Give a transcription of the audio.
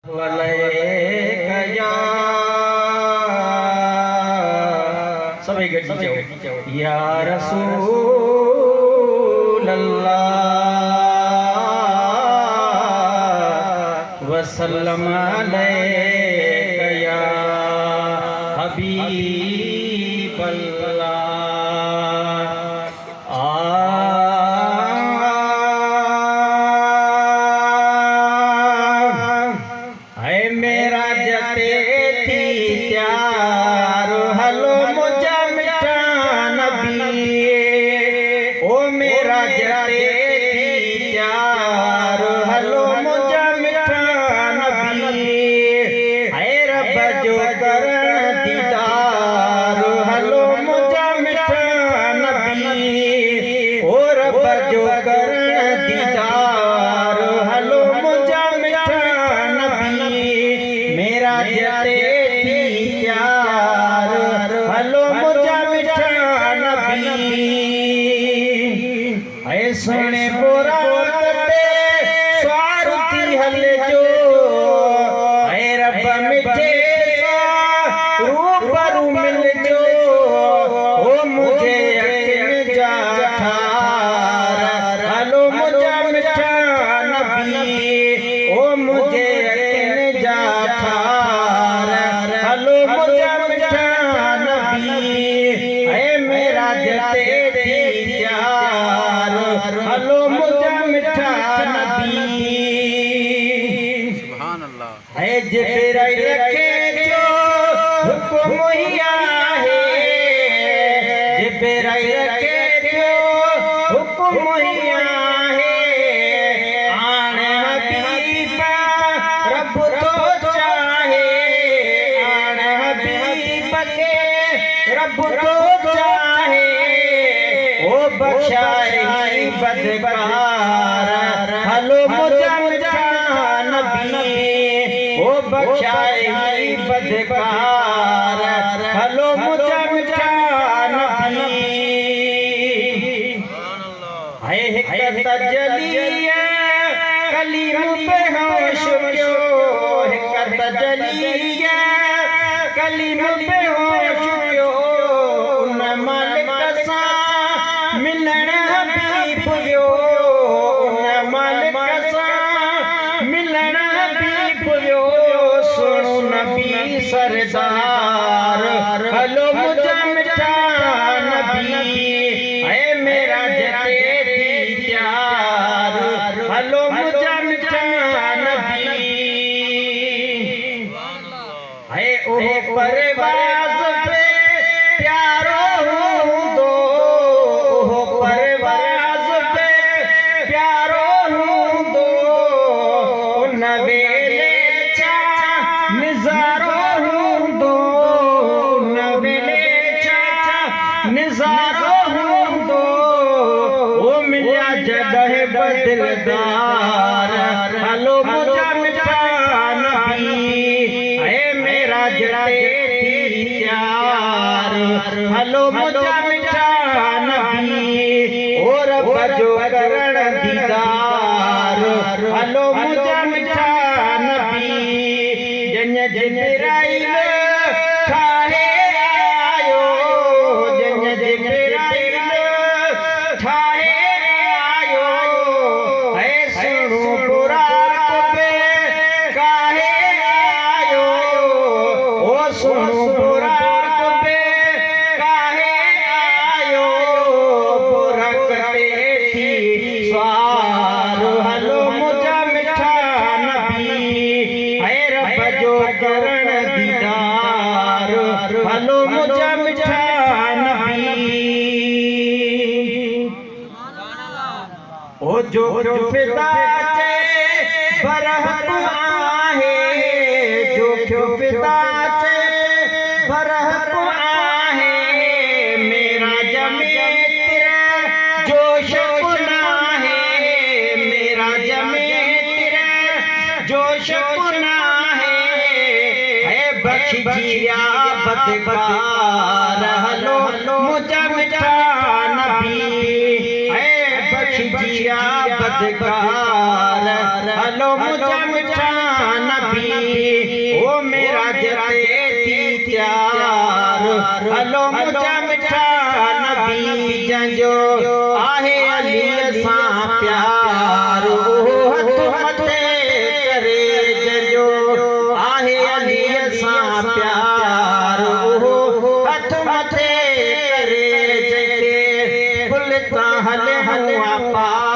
वलैकया सभी गड्डी जाओ या रसूल अल्लाह वसल्लम अलैकया हबीब अल्लाह। मेरा जते थी त्यार हलो मुझा मिठा नबी ओ मेरा जते थी त्यार हलो मुझा मिठा नबी है रब जो कर दीदार हलो मुझा मिठा नबी ओ रब जो कर दीदार हलो मुझा मिठा मेरा जते थी प्यार हलो मुझा मिठा नबी ऐ सोने बोरा ते स्वार्थी हल जो ऐ रब मिठे रूबरू मिल जो ओ मुझे यकीन जा ठार हलो मुझा मिठा नबी ओ मुझे हलो मुझा मिठा नबी है मेरा जते थी प्यार हलो मुझा मिठा नबी सुभान अल्लाह है जिब्राइल रखे जो हुक्म हिया है जिब्राइल रखे जो हुक्म हिया है आने हबीबा रब तो रब तो चाहे ओ बख्शाई बदकार हलो मुझा मिठा नबी ओ बख्शाई बदकार हलो मुझा मिठा नबी है हिकत जलिया कलीम पे होश क्यों हिकत जलिया कलीम पे होश क्यों मालिक सा मिलन हबीब व्यो मालिक सा मिलन हबीब व्यो सुनो नबी सरदार हलो मुझा मिठा नबी है मेरा जते थी प्यार हलो मुझा मिठा नबी है ओ परवाज़ पे प्यारो हूँ दो ओ परवाज़ पे प्यारो हूँ दो नवेले चा निज़ारो हूँ दो नवेले चा निज़ारो हूँ दो ओ मिला जगह बदलदार हलो मुझा मिठा नबी है मेरा जते थी प्यार हलो मुझा मिठा नबी और बजो करण दीदार हलो मुझा मिठा नबी जन जिब्राइल ठाहे आयो जन जिब्राइल ठाहे आयो है सुनो बुराक पे काहे आयो ओ सुनो बुराक पे काहे आयो बुरक थी स्वार हलो मुझा मिठा नबी है रब जो करण दीदार हलो मुझा मिठा नबी ओ जो फिदा चे बरहत आहे जो फिदा चे बरहत आहे मेरा जमे तेरा जोश कुना है मेरा जमे तेरा जोश कुना है बख्श जिया बदकार हलो मुझा मिठा नबी है बख्श जिया बदकार हलो मुझा मिठा नबी मेराज थी त्यार हलो मुझा मिठा नबी जंजो आहे अली सां प्यार हथ मथे करे जंजो आहे अली सां प्यार हथ मथे करे जंहिंखे फुल तां हले हुआ